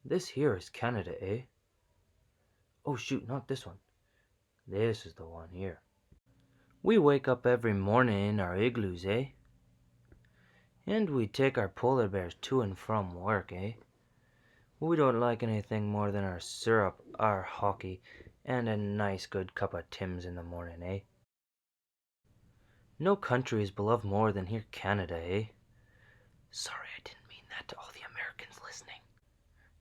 This here is Canada, eh? Oh shoot, not this one. This is the one here. We wake up every morning in our igloos, eh? And we take our polar bears to and from work, eh? We don't like anything more than our syrup, our hockey, and a nice good cup of Tim's in the morning, eh? No country is beloved more than here Canada, eh? Sorry, I didn't mean that to all the Americans listening.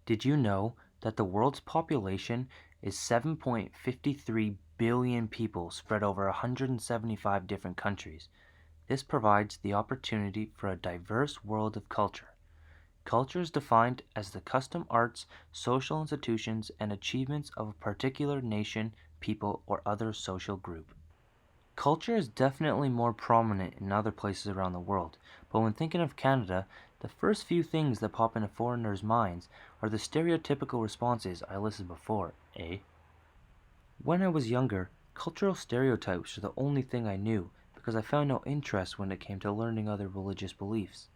Did you know that the world's population is 7.53 billion people spread over 175 different countries? This provides the opportunity for a diverse world of culture. Culture is defined as the custom, arts, social institutions, and achievements of a particular nation, people, or other social group. Culture is definitely more prominent in other places around the world, but when thinking of Canada, the first few things that pop into foreigners' minds are the stereotypical responses I listed before, eh? When I was younger, cultural stereotypes were the only thing I knew because I found no interest when it came to learning other religious beliefs.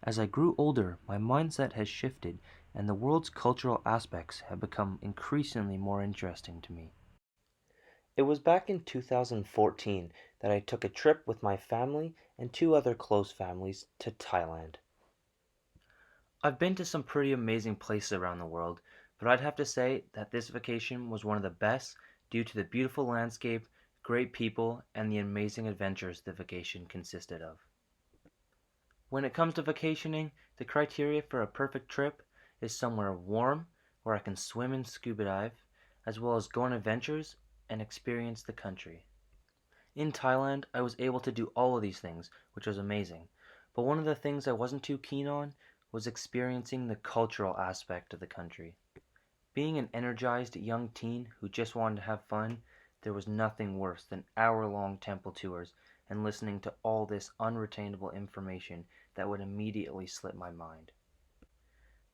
As I grew older, my mindset has shifted and the world's cultural aspects have become increasingly more interesting to me. It was back in 2014 that I took a trip with my family and two other close families to Thailand. I've been to some pretty amazing places around the world, but I'd have to say that this vacation was one of the best due to the beautiful landscape, great people, and the amazing adventures the vacation consisted of. When it comes to vacationing, the criteria for a perfect trip is somewhere warm where I can swim and scuba dive, as well as go on adventures and experience the country. In Thailand, I was able to do all of these things, which was amazing. But one of the things I wasn't too keen on was experiencing the cultural aspect of the country. Being an energized young teen who just wanted to have fun, there was nothing worse than hour-long temple tours and listening to all this unretainable information that would immediately slip my mind.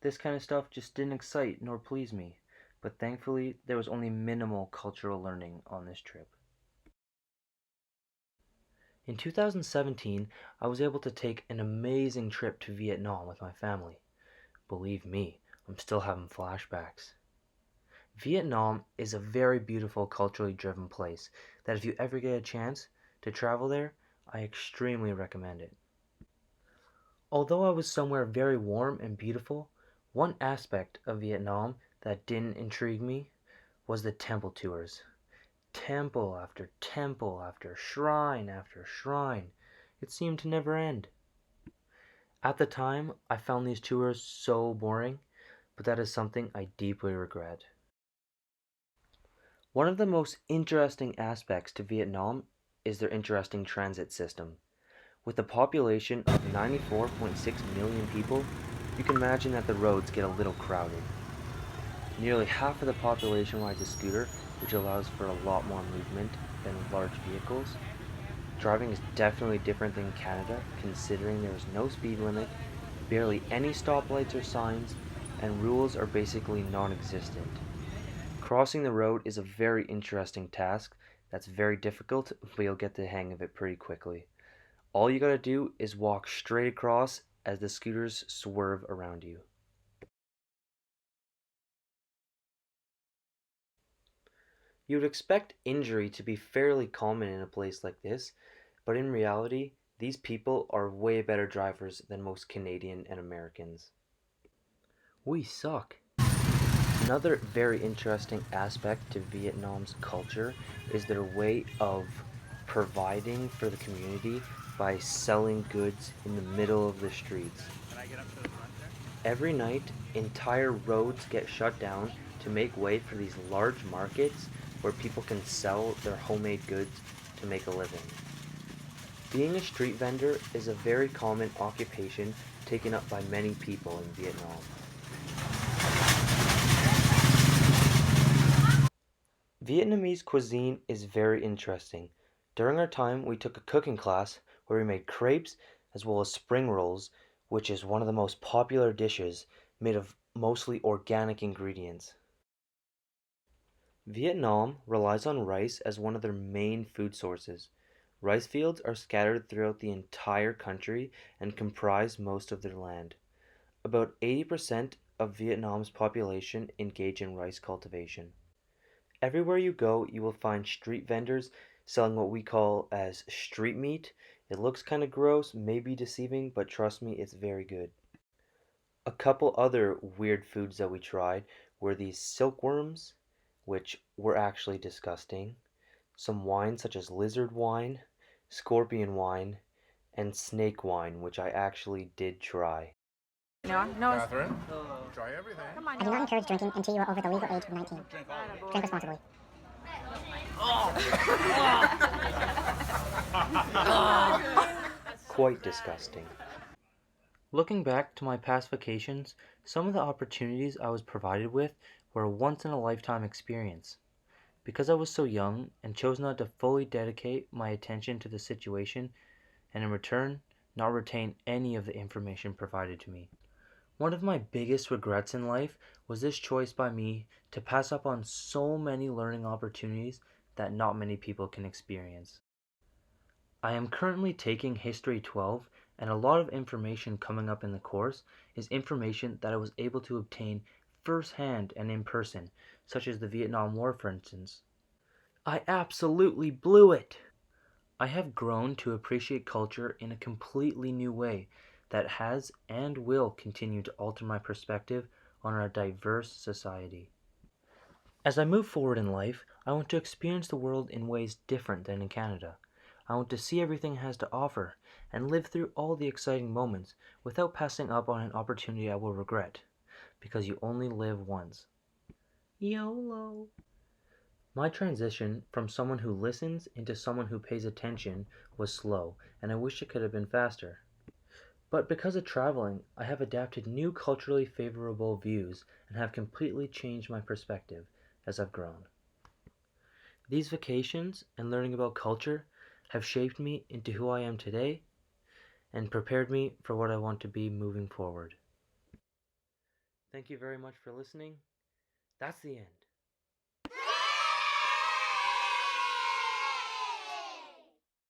This kind of stuff just didn't excite nor please me, but thankfully there was only minimal cultural learning on this trip. In 2017, I was able to take an amazing trip to Vietnam with my family. Believe me, I'm still having flashbacks. Vietnam is a very beautiful culturally driven place that if you ever get a chance to travel there, I extremely recommend it. Although I was somewhere very warm and beautiful, one aspect of Vietnam that didn't intrigue me was the temple tours. Temple after temple after shrine after shrine. It seemed to never end. At the time, I found these tours so boring, but that is something I deeply regret. One of the most interesting aspects to Vietnam is their interesting transit system. With a population of 94.6 million people, you can imagine that the roads get a little crowded. Nearly half of the population rides a scooter, which allows for a lot more movement than large vehicles. Driving is definitely different than Canada, considering there is no speed limit, barely any stoplights or signs, and rules are basically non-existent. Crossing the road is a very interesting task that's very difficult, but you'll get the hang of it pretty quickly. All you gotta do is walk straight across as the scooters swerve around you. You would expect injury to be fairly common in a place like this, but in reality, these people are way better drivers than most Canadian and Americans. We suck. Another very interesting aspect to Vietnam's culture is their way of providing for the community by selling goods in the middle of the streets. Every night, entire roads get shut down to make way for these large markets where people can sell their homemade goods to make a living. Being a street vendor is a very common occupation taken up by many people in Vietnam. Vietnamese cuisine is very interesting. During our time, we took a cooking class where we made crepes as well as spring rolls, which is one of the most popular dishes made of mostly organic ingredients. Vietnam relies on rice as one of their main food sources. Rice fields are scattered throughout the entire country and comprise most of their land. About 80% of Vietnam's population engage in rice cultivation. Everywhere you go, you will find street vendors selling what we call as street meat. It looks kind of gross, maybe deceiving, but trust me, it's very good. A couple other weird foods that we tried were these silkworms, which were actually disgusting, some wine such as lizard wine, scorpion wine, and snake wine, which I actually did try. No, no. Catherine, try everything. Come on, I do not encourage drinking until you are over the legal age of 19. Drink responsibly. Quite disgusting. Looking back to my past vacations, some of the opportunities I was provided with were a once-in-a-lifetime experience. Because I was so young and chose not to fully dedicate my attention to the situation, and in return, not retain any of the information provided to me. One of my biggest regrets in life was this choice by me to pass up on so many learning opportunities that not many people can experience. I am currently taking History 12, and a lot of information coming up in the course is information that I was able to obtain firsthand and in person, such as the Vietnam War, for instance. I absolutely blew it! I have grown to appreciate culture in a completely new way that has and will continue to alter my perspective on our diverse society. As I move forward in life, I want to experience the world in ways different than in Canada. I want to see everything it has to offer and live through all the exciting moments without passing up on an opportunity I will regret, because you only live once. YOLO! My transition from someone who listens into someone who pays attention was slow, and I wish it could have been faster. But because of traveling, I have adapted new culturally favorable views and have completely changed my perspective as I've grown. These vacations and learning about culture have shaped me into who I am today and prepared me for what I want to be moving forward. Thank you very much for listening. That's the end.